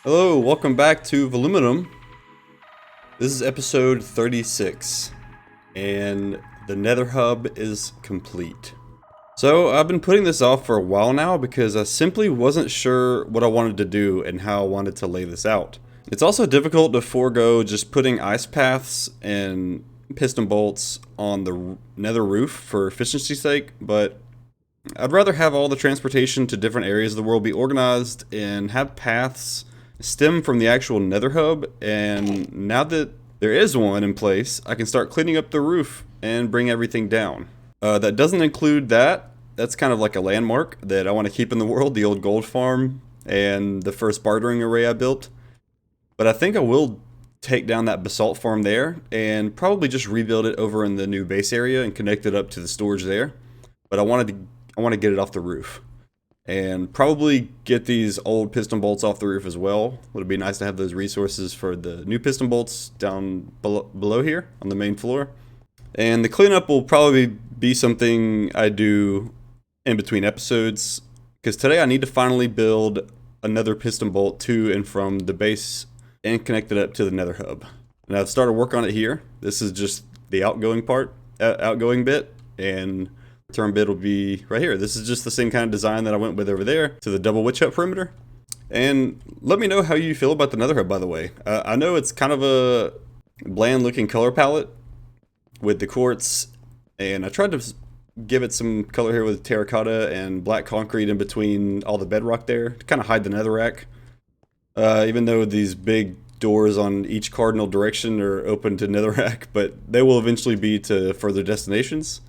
Hello, welcome back to Voluminum. This is episode 36, and the Nether Hub is complete. So I've been putting this off for a while now because I simply wasn't sure what I wanted to do and how I wanted to lay this out. It's also difficult to forego just putting ice paths and piston bolts on the nether roof for efficiency's sake, but I'd rather have all the transportation to different areas of the world be organized and have paths stem from the actual Nether Hub, and now that there is one in place, I can start cleaning up the roof and bring everything down. That doesn't include that. That's kind of like a landmark that I want to keep in the world, the old gold farm and the first bartering array I built. But I think I will take down that basalt farm there and probably just rebuild it over in the new base area and connect it up to the storage there. But I want to get it off the roof. And probably get these old piston bolts off the roof as well. It would be nice to have those resources for the new piston bolts down below here on the main floor. And the cleanup will probably be something I do in between episodes, because today I need to finally build another piston bolt to and from the base and connect it up to the Nether Hub. And I've started work on it here. This is just the outgoing part, outgoing bit, and return bit will be right here. This is just the same kind of design that I went with over there to the double witch hut perimeter. And let me know how you feel about the Nether Hub, by the way. I know it's kind of a bland looking color palette with the quartz, and I tried to give it some color here with terracotta and black concrete in between all the bedrock there to kind of hide the netherrack. Even though these big doors on each cardinal direction are open to netherrack, but they will eventually be to further destinations.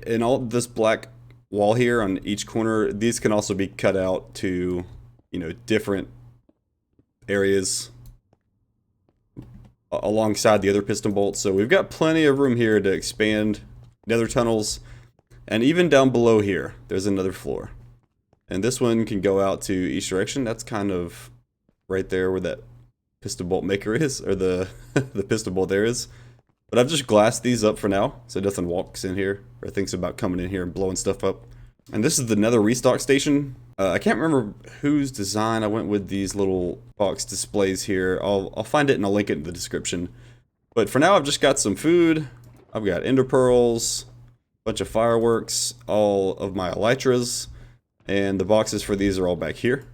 And all this black wall here on each corner, these can also be cut out to, different areas alongside the other piston bolts. So we've got plenty of room here to expand nether tunnels. And even down below here, there's another floor. And this one can go out to each direction. That's kind of right there where that piston bolt maker is, or the piston bolt there is. But I've just glassed these up for now, so nothing walks in here or thinks about coming in here and blowing stuff up. And this is the Nether restock station. I can't remember whose design I went with these little box displays here. I'll find it and I'll link it in the description. But for now, I've just got some food. I've got ender pearls, a bunch of fireworks, all of my elytras, and the boxes for these are all back here.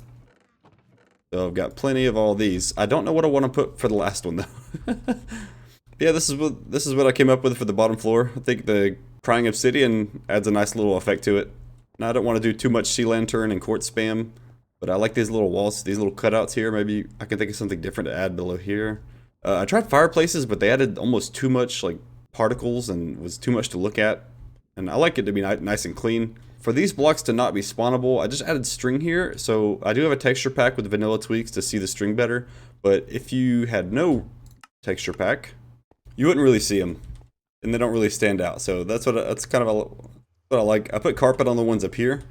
So I've got plenty of all these. I don't know what I want to put for the last one though. Yeah, this is what I came up with for the bottom floor. I think the crying obsidian adds a nice little effect to it. Now I don't want to do too much sea lantern and quartz spam, but I like these little walls, these little cutouts here. Maybe I can think of something different to add below here. I tried fireplaces, but they added almost too much like particles and was too much to look at. And I like it to be nice and clean. For these blocks to not be spawnable, I just added string here. So I do have a texture pack with vanilla tweaks to see the string better. But if you had no texture pack, you wouldn't really see them, and they don't really stand out. So that's kind of what I like. I put carpet on the ones up here,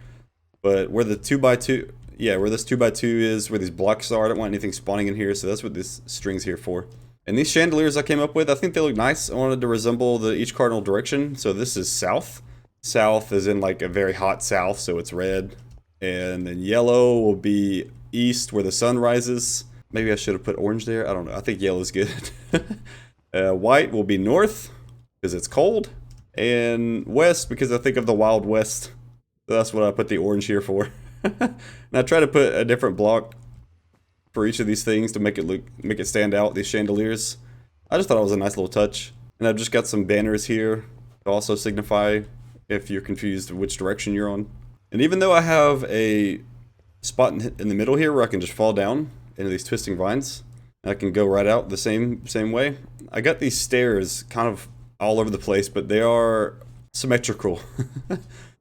but where the 2x2, where this 2x2 is, where these blocks are, I don't want anything spawning in here. So that's what this string's here for. And these chandeliers I came up with, I think they look nice. I wanted to resemble each cardinal direction. So this is south. South is in like a very hot south, so it's red. And then yellow will be east, where the sun rises. Maybe I should have put orange there. I don't know. I think yellow's good. White will be north, because it's cold, and west, because I think of the Wild West. So that's what I put the orange here for. And I try to put a different block for each of these things to make it stand out, these chandeliers. I just thought it was a nice little touch. And I've just got some banners here to also signify if you're confused which direction you're on. And even though I have a spot in the middle here where I can just fall down into these twisting vines, I can go right out the same way. I got these stairs kind of all over the place, but they are symmetrical.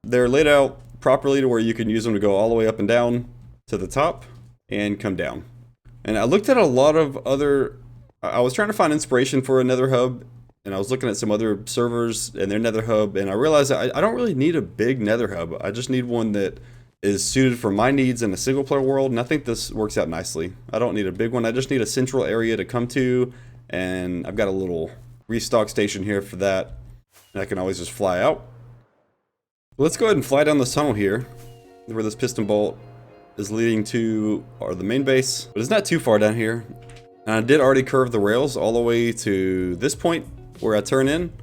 They're laid out properly to where you can use them to go all the way up and down to the top and come down. And I looked at a lot of other... I was trying to find inspiration for a Nether Hub, and I was looking at some other servers and their Nether Hub, and I realized I don't really need a big Nether Hub. I just need one that is suited for my needs in a single player world, and I think this works out nicely. I don't need a big one. I just need a central area to come to, and I've got a little restock station here for that, and I can always just fly out. Let's go ahead and fly down this tunnel here where this piston bolt is leading to the main base, but it's not too far down here. And I did already curve the rails all the way to this point where I turn in.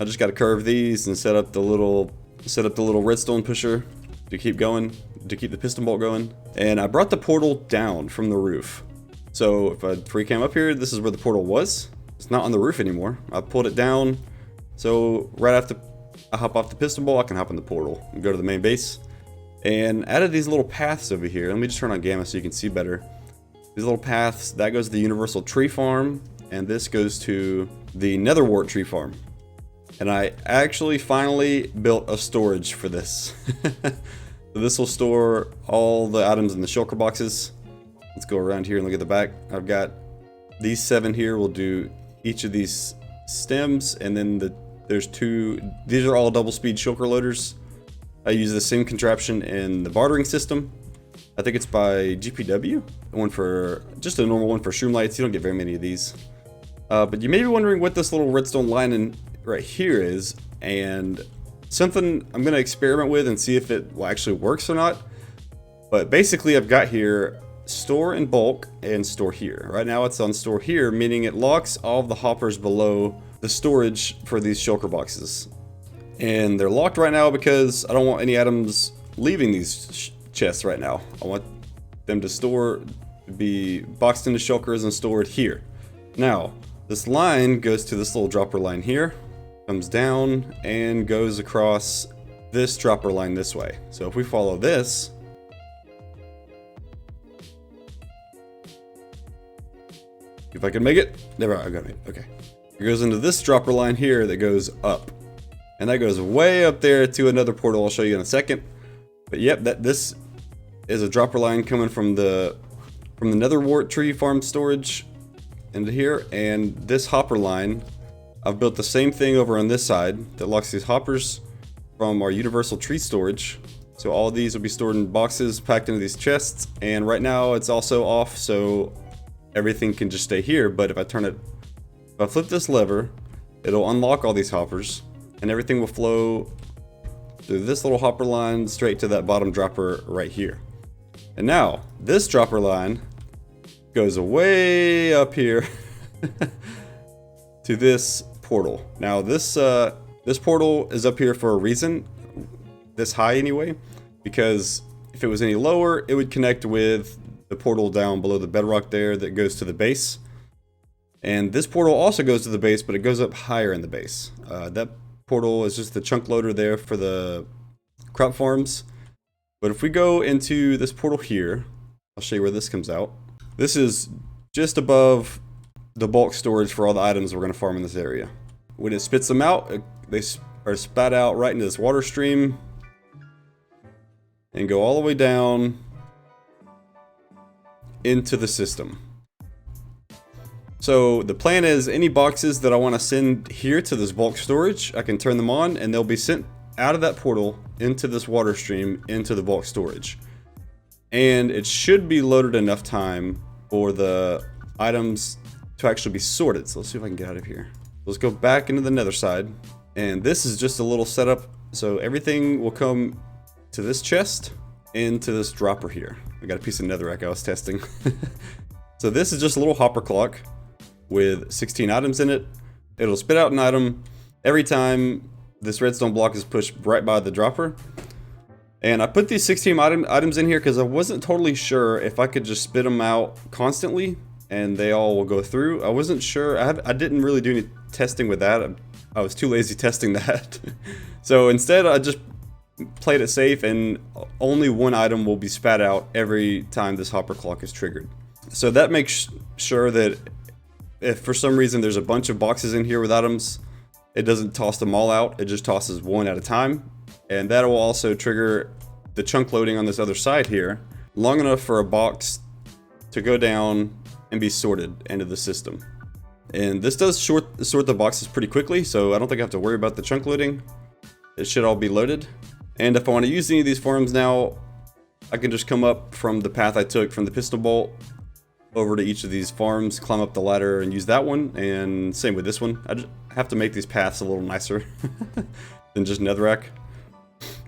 I just got to curve these and set up the little redstone pusher to keep going, to keep the piston bolt going. And I brought the portal down from the roof. So if I free cam up here, this is where the portal was. It's not on the roof anymore. I pulled it down. So right after I hop off the piston bolt, I can hop in the portal and go to the main base. And added these little paths over here. Let me just turn on gamma so you can see better. These little paths, that goes to the universal tree farm, and this goes to the nether wart tree farm. And I actually finally built a storage for this. So this will store all the items in the shulker boxes. Let's go around here and look at the back. I've got these 7 here. We'll do each of these stems, and then there's 2. These are all double speed shulker loaders. I use the same contraption in the bartering system. I think it's by GPW. One for just a normal one for shroom lights. You don't get very many of these. But you may be wondering what this little redstone line right here is, and something I'm gonna experiment with and see if it actually works or not. But basically, I've got here store in bulk and store here. Right now, it's on store here, meaning it locks all of the hoppers below the storage for these shulker boxes. And they're locked right now because I don't want any items leaving these chests right now. I want them to be boxed into shulkers and stored here. Now, this line goes to this little dropper line here, comes down and goes across this dropper line this way. So if we follow this, if I can make it, never mind, I got it, okay. It goes into this dropper line here that goes up. And that goes way up there to another portal I'll show you in a second. But yep, this is a dropper line coming from the nether wart tree farm storage into here. And this hopper line, I've built the same thing over on this side that locks these hoppers from our universal tree storage. So all of these will be stored in boxes packed into these chests. And right now it's also off, so everything can just stay here. But if I flip this lever, it'll unlock all these hoppers. And everything will flow through this little hopper line straight to that bottom dropper right here. And now, this dropper line goes way up here to this portal. Now, this portal is up here for a reason, this high anyway, because if it was any lower, it would connect with the portal down below the bedrock there that goes to the base. And this portal also goes to the base, but it goes up higher in the base. That portal is just the chunk loader there for the crop farms. But if we go into this portal here, I'll show you where this comes out. This is just above the bulk storage for all the items we're going to farm in this area. When it spits them out, they are spat out right into this water stream and go all the way down into the system. So the plan is any boxes that I want to send here to this bulk storage, I can turn them on and they'll be sent out of that portal into this water stream into the bulk storage. And it should be loaded enough time for the items to actually be sorted. So let's see if I can get out of here. Let's go back into the nether side. And this is just a little setup. So everything will come to this chest into this dropper here. I got a piece of netherrack I was testing. So this is just a little hopper clock with 16 items in it. It'll spit out an item every time this redstone block is pushed right by the dropper. And I put these 16 items in here because I wasn't totally sure if I could just spit them out constantly and they all will go through. I wasn't sure. I didn't really do any testing with that. I was too lazy testing that. So instead I just played it safe and only one item will be spat out every time this hopper clock is triggered. So that makes sure that if for some reason there's a bunch of boxes in here with items, it doesn't toss them all out, it just tosses one at a time. And that will also trigger the chunk loading on this other side here, long enough for a box to go down and be sorted into the system. And this does sort the boxes pretty quickly, so I don't think I have to worry about the chunk loading. It should all be loaded. And if I want to use any of these farms now, I can just come up from the path I took from the pistol bolt over to each of these farms, climb up the ladder and use that one, and same with this one. I just have to make these paths a little nicer than just netherrack.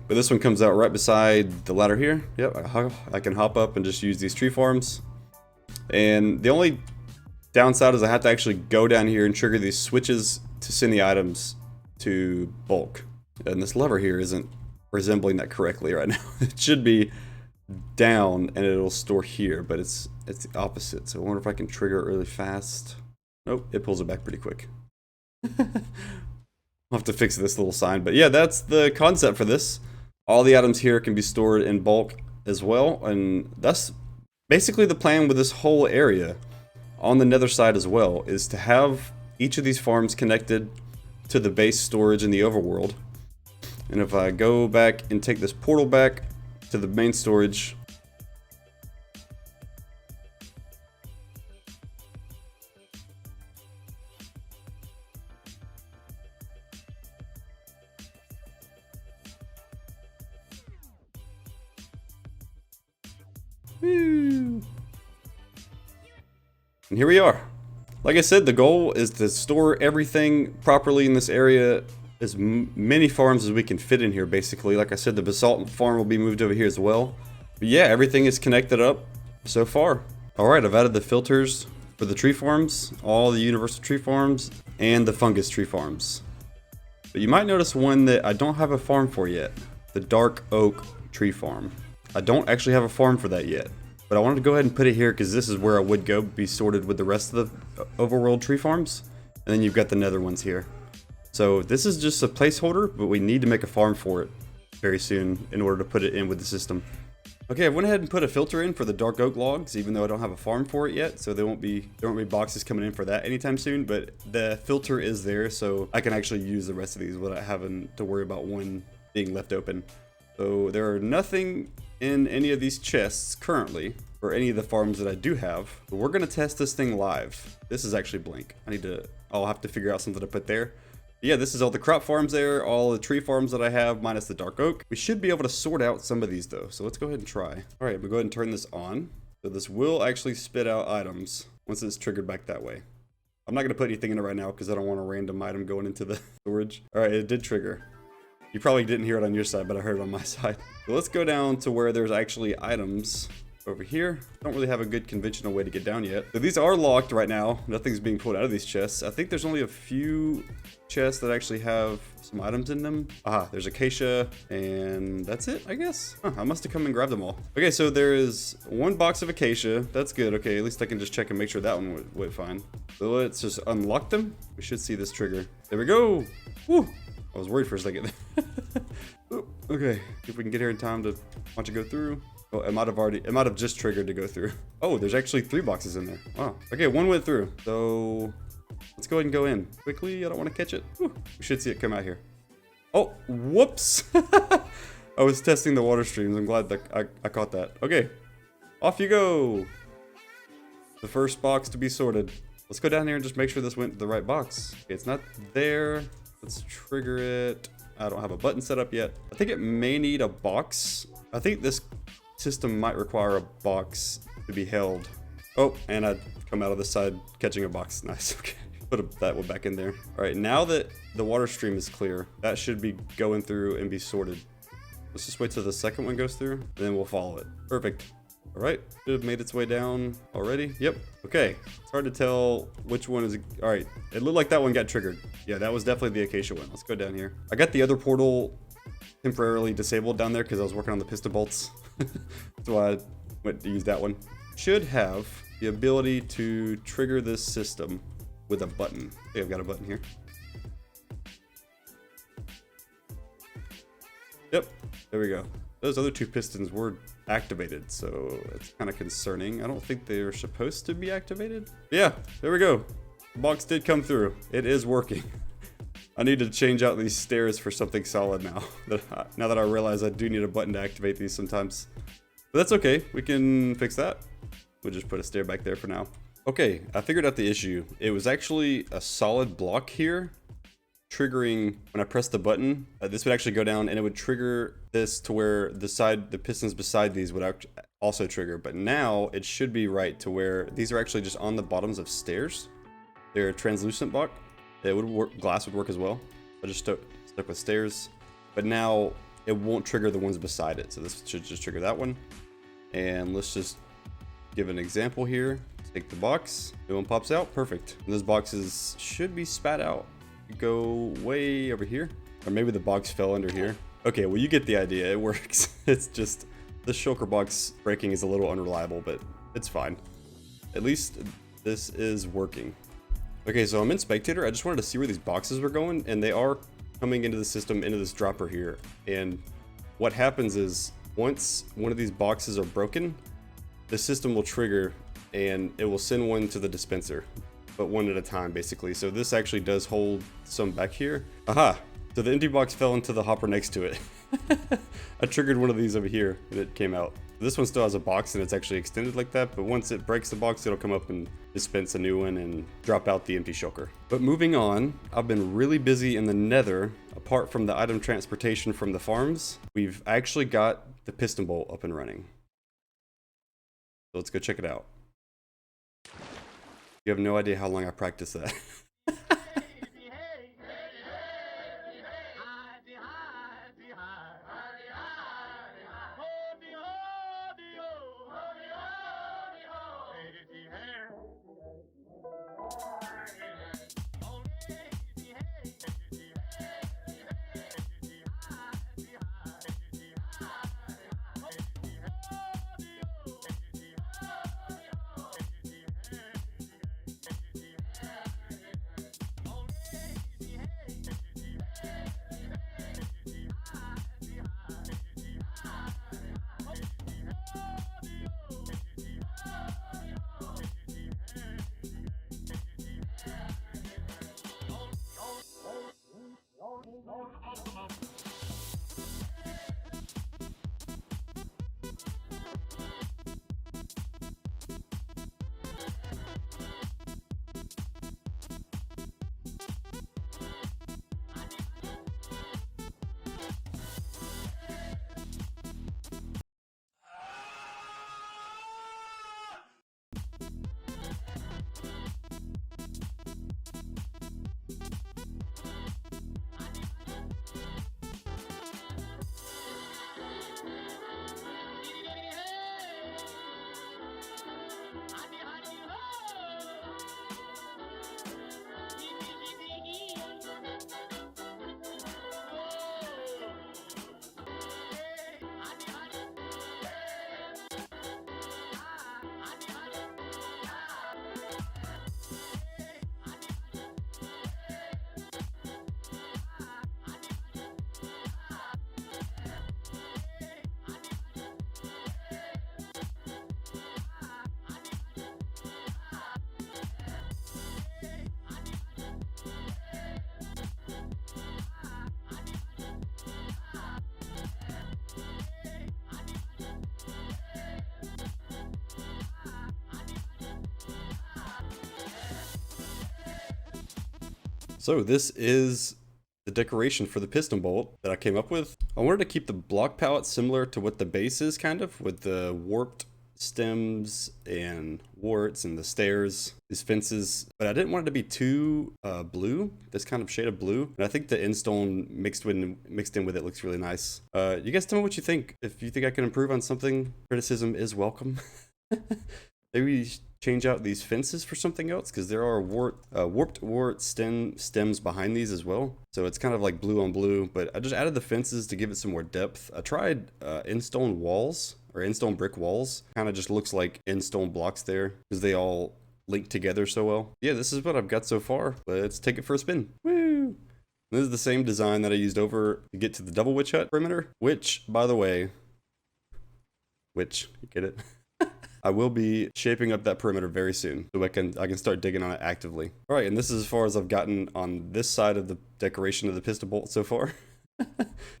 But this one comes out right beside the ladder here. Yep, I can hop up and just use these tree farms. And the only downside is I have to actually go down here and trigger these switches to send the items to bulk. And this lever here isn't resembling that correctly right now. It should be down and it'll store here, but it's the opposite. So I wonder if I can trigger it really fast. Nope, it pulls it back pretty quick. I'll have to fix this little sign, but yeah, that's the concept for this. All the items here can be stored in bulk as well, and that's basically the plan with this whole area on the nether side as well, is to have each of these farms connected to the base storage in the overworld. And if I go back and take this portal back to the main storage, woo. And here we are. Like I said, the goal is to store everything properly in this area, as many farms as we can fit in here, basically. Like I said, the basalt farm will be moved over here as well. But yeah, everything is connected up so far. Alright, I've added the filters for the tree farms, all the universal tree farms, and the fungus tree farms. But you might notice one that I don't have a farm for yet. The dark oak tree farm. I don't actually have a farm for that yet. But I wanted to go ahead and put it here because this is where I would go, be sorted with the rest of the overworld tree farms. And then you've got the nether ones here. So this is just a placeholder, but we need to make a farm for it very soon in order to put it in with the system. Okay, I went ahead and put a filter in for the dark oak logs, even though I don't have a farm for it yet. So there won't be boxes coming in for that anytime soon, but the filter is there, so I can actually use the rest of these without having to worry about one being left open. So there are nothing in any of these chests currently for any of the farms that I do have, but we're gonna test this thing live. This is actually blank. I'll have to figure out something to put there. But yeah, this is all the crop farms there, all the tree farms that I have, minus the dark oak. We should be able to sort out some of these though, so let's go ahead and try. All right, we'll go ahead and turn this on. So this will actually spit out items once it's triggered back that way. I'm not gonna put anything in it right now because I don't want a random item going into the storage. All right, it did trigger. You probably didn't hear it on your side, but I heard it on my side. So let's go down to where there's actually items over here. Don't really have a good conventional way to get down yet. So these are locked right now. Nothing's being pulled out of these chests. I think there's only a few chests that actually have some items in them. Ah, there's acacia, and that's it, I guess. Huh, I must have come and grabbed them all. Okay, so there is one box of acacia. That's good. Okay, at least I can just check and make sure that one went fine. So let's just unlock them. We should see this trigger. There we go. Woo! I was worried for a second. Okay, see if we can get here in time to watch it go through. Oh, it might have just triggered to go through. Oh, there's actually 3 boxes in there. Wow. Okay, one went through. So let's go ahead and go in quickly. I don't want to catch it. Whew. We should see it come out here. Oh, whoops. I was testing the water streams. I'm glad that I caught that. Okay, off you go. The first box to be sorted. Let's go down here and just make sure this went to the right box. Okay, it's not there. Let's trigger it. I don't have a button set up yet. I think it may need a box. I think this system might require a box to be held. Oh, and I come out of the side catching a box. Nice. Okay, put that one back in there. All right, now that the water stream is clear, that should be going through and be sorted. Let's just wait till the second one goes through, and then we'll follow it. Perfect. All right, should have made its way down already. Yep. Okay, it's hard to tell which one is. All right, it looked like that one got triggered. Yeah, that was definitely the acacia one. Let's go down here. I got the other portal temporarily disabled down there because I was working on the piston bolts. That's why I went to use that one. Should have the ability to trigger this system with a button. Okay, I've got a button here. Yep, there we go. Those other 2 pistons were activated, so it's kind of concerning. I don't think they're supposed to be activated. Yeah, there we go. The box did come through. It is working. I need to change out these stairs for something solid now. Now that I realize I do need a button to activate these sometimes. But that's okay. We can fix that. We'll just put a stair back there for now. Okay, I figured out the issue. It was actually a solid block here, triggering when I press the button. This would actually go down and it would trigger this to where the pistons beside these would also trigger. But now it should be right to where these are actually just on the bottoms of stairs. They're a translucent block. It would work, glass would work as well. I just stuck with stairs. But now it won't trigger the ones beside it. So this should just trigger that one. And let's just give an example here. Take the box, the one pops out, perfect. And those boxes should be spat out. Go way over here, or maybe the box fell under here. Okay, well you get the idea, it works. It's just, the shulker box breaking is a little unreliable, but it's fine. At least this is working. Okay, so I'm in spectator. I just wanted to see where these boxes were going, and they are coming into the system, into this dropper here. And what happens is, once one of these boxes are broken, the system will trigger and it will send one to the dispenser, but one at a time basically. So this actually does hold some back here. Aha! So the empty box fell into the hopper next to it. I triggered one of these over here and it came out. This one still has a box and it's actually extended like that, but once it breaks the box, it'll come up and dispense a new one and drop out the empty shulker. But moving on, I've been really busy in the Nether. Apart from the item transportation from the farms, we've actually got the piston bolt up and running. So let's go check it out. You have no idea how long I practiced that. So this is the decoration for the piston bolt that I came up with. I wanted to keep the block palette similar to what the base is, kind of, with the warped stems and warts and the stairs, these fences, but I didn't want it to be too blue, this kind of shade of blue. And I think the endstone mixed in with it looks really nice. You guys tell me what you think. If you think I can improve on something, criticism is welcome. Maybe change out these fences for something else, because there are warped wart stems behind these as well. So it's kind of like blue on blue, but I just added the fences to give it some more depth. I tried endstone walls, or endstone brick walls. Kind of just looks like endstone blocks there, because they all link together so well. Yeah, this is what I've got so far. Let's take it for a spin. Woo! This is the same design that I used over to get to the double witch hut perimeter, which, by the way, you get it? I will be shaping up that perimeter very soon, so I can start digging on it actively. All right, and this is as far as I've gotten on this side of the decoration of the piston bolt so far.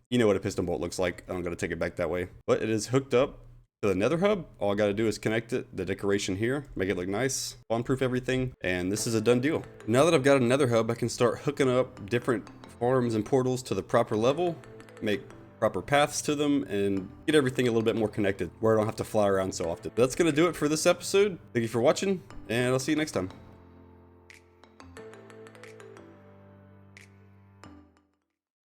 You know what a piston bolt looks like. I'm going to take it back that way. But it is hooked up to the Nether Hub. All I got to do is connect it, the decoration here, make it look nice, spawn-proof everything, and this is a done deal. Now that I've got a Nether Hub, I can start hooking up different farms and portals to the proper level, make proper paths to them, and get everything a little bit more connected where I don't have to fly around so often. That's going to do it for this episode. Thank you for watching, and I'll see you next time.